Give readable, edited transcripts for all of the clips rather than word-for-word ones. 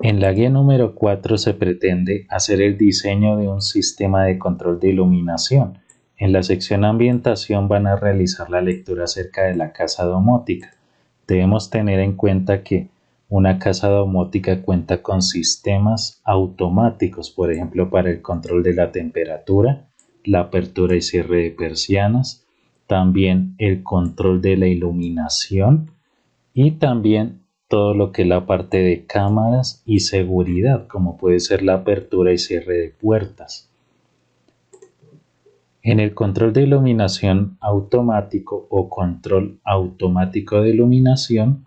En la guía número 4 se pretende hacer el diseño de un sistema de control de iluminación. En la sección ambientación van a realizar la lectura acerca de la casa domótica. Debemos tener en cuenta que una casa domótica cuenta con sistemas automáticos, por ejemplo, para el control de la temperatura, la apertura y cierre de persianas, también el control de la iluminación y también todo lo que es la parte de cámaras y seguridad, como puede ser la apertura y cierre de puertas. En el control de iluminación automático o control automático de iluminación,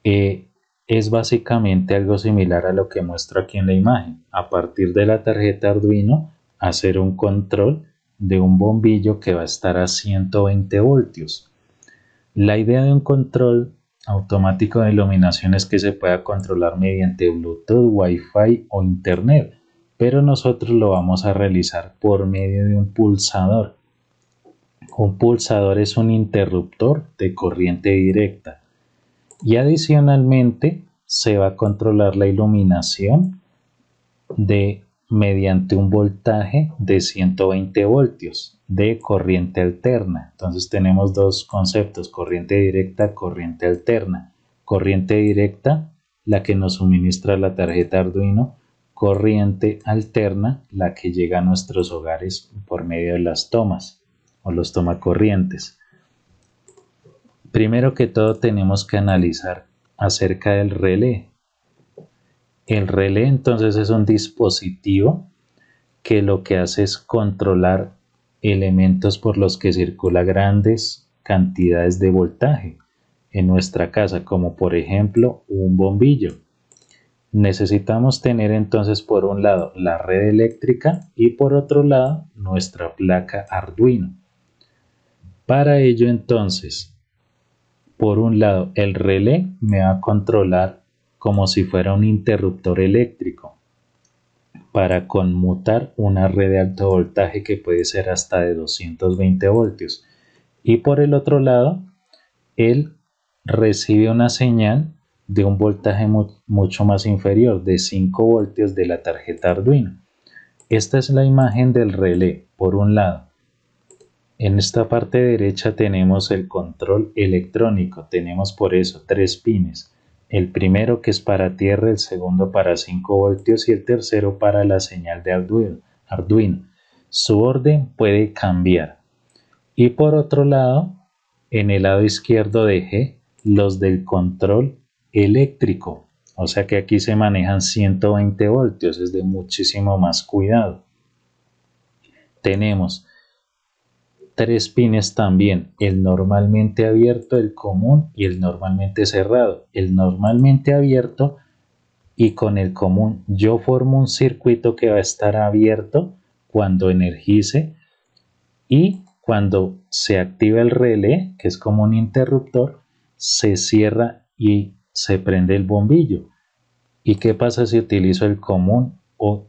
es básicamente algo similar a lo que muestro aquí en la imagen. A partir de la tarjeta Arduino, hacer un control de un bombillo que va a estar a 120 voltios. La idea de un control automático de iluminación es que se pueda controlar mediante Bluetooth, Wi-Fi o Internet, pero nosotros lo vamos a realizar por medio de un pulsador. Un pulsador es un interruptor de corriente directa y adicionalmente se va a controlar la iluminación mediante un voltaje de 120 voltios de corriente alterna. Entonces tenemos dos conceptos: corriente directa, corriente alterna. Corriente directa, la que nos suministra la tarjeta Arduino; corriente alterna, la que llega a nuestros hogares por medio de las tomas o los tomacorrientes. Primero que todo tenemos que analizar acerca del relé. El relé entonces es un dispositivo que lo que hace es controlar elementos por los que circula grandes cantidades de voltaje en nuestra casa, como por ejemplo un bombillo. Necesitamos tener entonces por un lado la red eléctrica y por otro lado nuestra placa Arduino. Para ello entonces, por un lado el relé me va a controlar como si fuera un interruptor eléctrico para conmutar una red de alto voltaje que puede ser hasta de 220 voltios. Y por el otro lado, él recibe una señal de un voltaje mucho más inferior, de 5 voltios de la tarjeta Arduino. Esta es la imagen del relé. Por un lado, en esta parte derecha tenemos el control electrónico. Tenemos por eso 3 pines. El primero que es para tierra, el segundo para 5 voltios y el tercero para la señal de Arduino. Su orden puede cambiar. Y por otro lado, en el lado izquierdo dejé los del control eléctrico. O sea que aquí se manejan 120 voltios, es de muchísimo más cuidado. Tenemos 3 pines también: el normalmente abierto, el común y el normalmente cerrado. El normalmente abierto y con el común yo formo un circuito que va a estar abierto cuando energice, y cuando se activa el relé, que es como un interruptor, se cierra y se prende el bombillo. ¿Y qué pasa si utilizo el común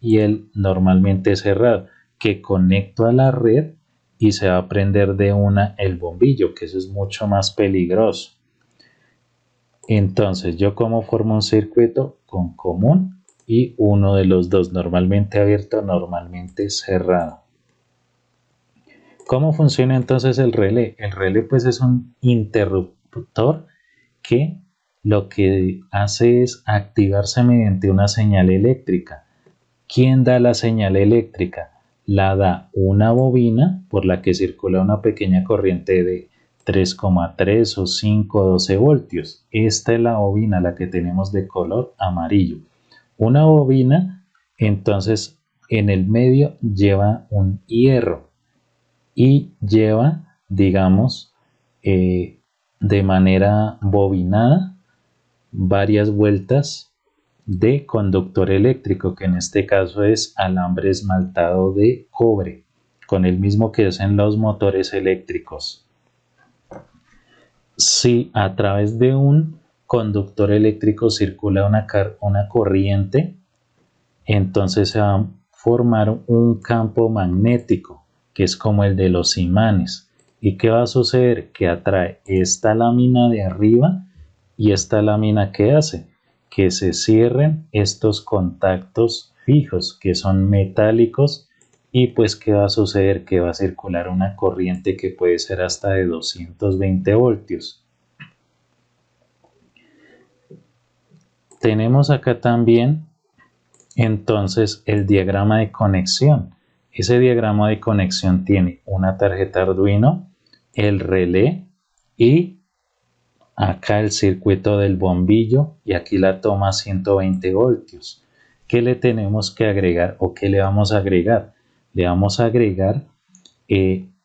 y el normalmente cerrado? Que conecto a la red y se va a prender de una el bombillo, que eso es mucho más peligroso. Entonces, ¿yo cómo formo un circuito? Con común y uno de los dos, normalmente abierto, normalmente cerrado. ¿Cómo funciona entonces el relé? El relé pues es un interruptor que lo que hace es activarse mediante una señal eléctrica. ¿Quién da la señal eléctrica? La da una bobina por la que circula una pequeña corriente de 3,3 o 5 o 12 voltios. Esta es la bobina, la que tenemos de color amarillo. Una bobina, entonces, en el medio lleva un hierro y lleva, digamos, de manera bobinada varias vueltas de conductor eléctrico, que en este caso es alambre esmaltado de cobre, con el mismo que hacen los motores eléctricos. Si a través de un conductor eléctrico circula una corriente, entonces se va a formar un campo magnético, que es como el de los imanes. ¿Y qué va a suceder? Que atrae esta lámina de arriba y esta lámina, ¿qué hace? que se cierren estos contactos fijos que son metálicos y pues ¿qué va a suceder? Que va a circular una corriente que puede ser hasta de 220 voltios. Tenemos acá también entonces el diagrama de conexión. Ese diagrama de conexión tiene una tarjeta Arduino, el relé y acá el circuito del bombillo y aquí la toma 120 voltios. ¿Qué le tenemos que agregar o qué le vamos a agregar? Le vamos a agregar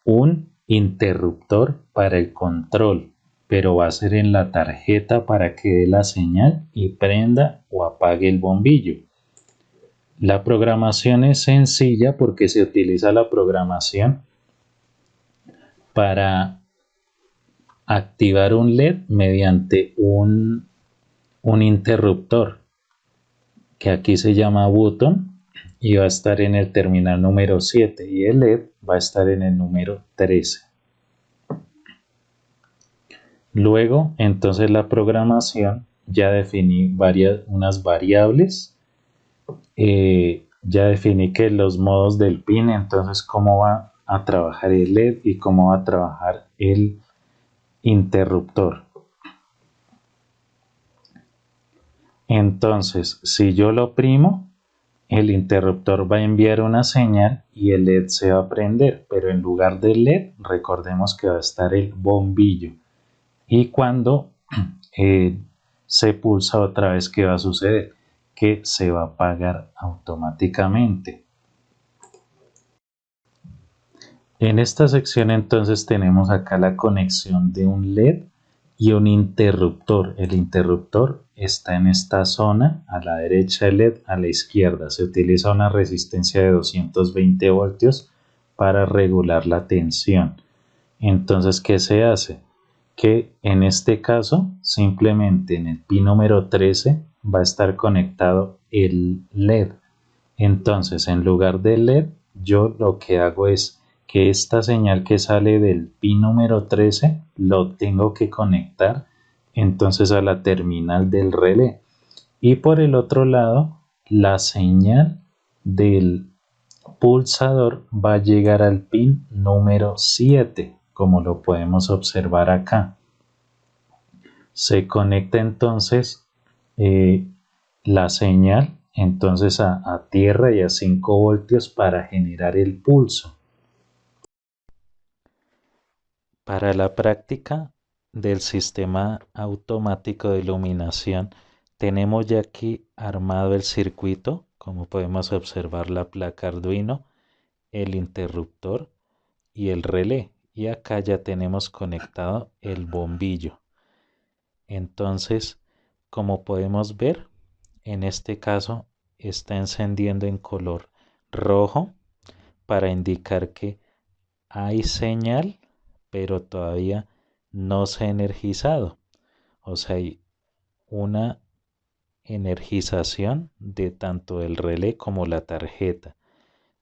un interruptor para el control, pero va a ser en la tarjeta para que dé la señal y prenda o apague el bombillo. La programación es sencilla porque se utiliza la programación para activar un LED mediante un interruptor que aquí se llama button y va a estar en el terminal número 7 y el LED va a estar en el número 13. Luego, entonces la programación ya definí unas variables, ya definí que los modos del pin, entonces cómo va a trabajar el LED y cómo va a trabajar el interruptor. Entonces, si yo lo oprimo, el interruptor va a enviar una señal y el LED se va a prender, pero en lugar del LED, recordemos que va a estar el bombillo. Y cuando se pulsa otra vez, ¿qué va a suceder? Que se va a apagar automáticamente. En esta sección entonces tenemos acá la conexión de un LED y un interruptor. El interruptor está en esta zona, a la derecha del LED, a la izquierda. Se utiliza una resistencia de 220 voltios para regular la tensión. Entonces, ¿qué se hace? Que en este caso, simplemente en el pin número 13 va a estar conectado el LED. Entonces, en lugar del LED, yo lo que hago es que esta señal que sale del pin número 13 lo tengo que conectar entonces a la terminal del relé y por el otro lado la señal del pulsador va a llegar al pin número 7 como lo podemos observar acá. Se conecta entonces la señal entonces a tierra y a 5 voltios para generar el pulso. Para la práctica del sistema automático de iluminación tenemos ya aquí armado el circuito, como podemos observar la placa Arduino, el interruptor y el relé. Y acá ya tenemos conectado el bombillo. Entonces, como podemos ver, en este caso está encendiendo en color rojo para indicar que hay señal, pero todavía no se ha energizado. O sea, hay una energización de tanto el relé como la tarjeta.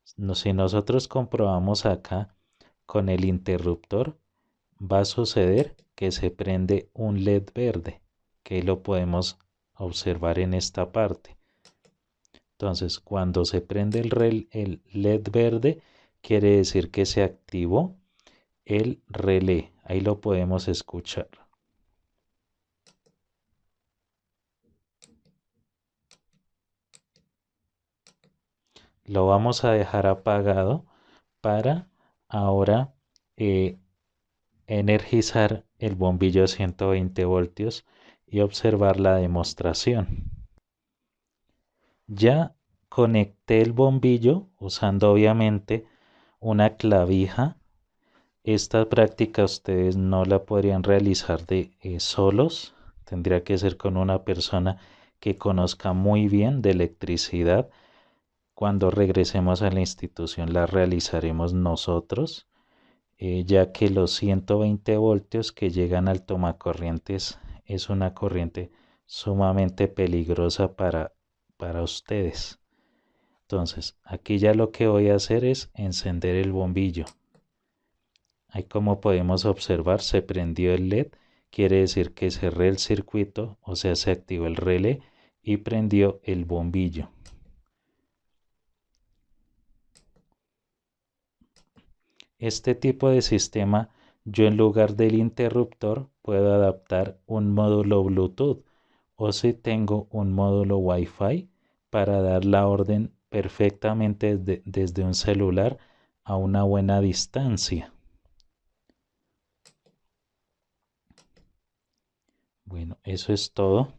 Si nosotros comprobamos acá con el interruptor, va a suceder que se prende un LED verde, que lo podemos observar en esta parte. Entonces, cuando se prende el LED verde, quiere decir que se activó el relé. Ahí lo podemos escuchar. Lo vamos a dejar apagado para ahora energizar el bombillo de 120 voltios y observar la demostración. Ya conecté el bombillo usando obviamente una clavija. Esta práctica ustedes no la podrían realizar de solos. Tendría que ser con una persona que conozca muy bien de electricidad. Cuando regresemos a la institución la realizaremos nosotros, ya que los 120 voltios que llegan al tomacorrientes es una corriente sumamente peligrosa para ustedes. Entonces, aquí ya lo que voy a hacer es encender el bombillo. Ahí como podemos observar se prendió el LED, quiere decir que cerré el circuito, o sea se activó el relé y prendió el bombillo. Este tipo de sistema, yo en lugar del interruptor puedo adaptar un módulo Bluetooth o si tengo un módulo Wi-Fi para dar la orden perfectamente desde un celular a una buena distancia. Bueno, eso es todo.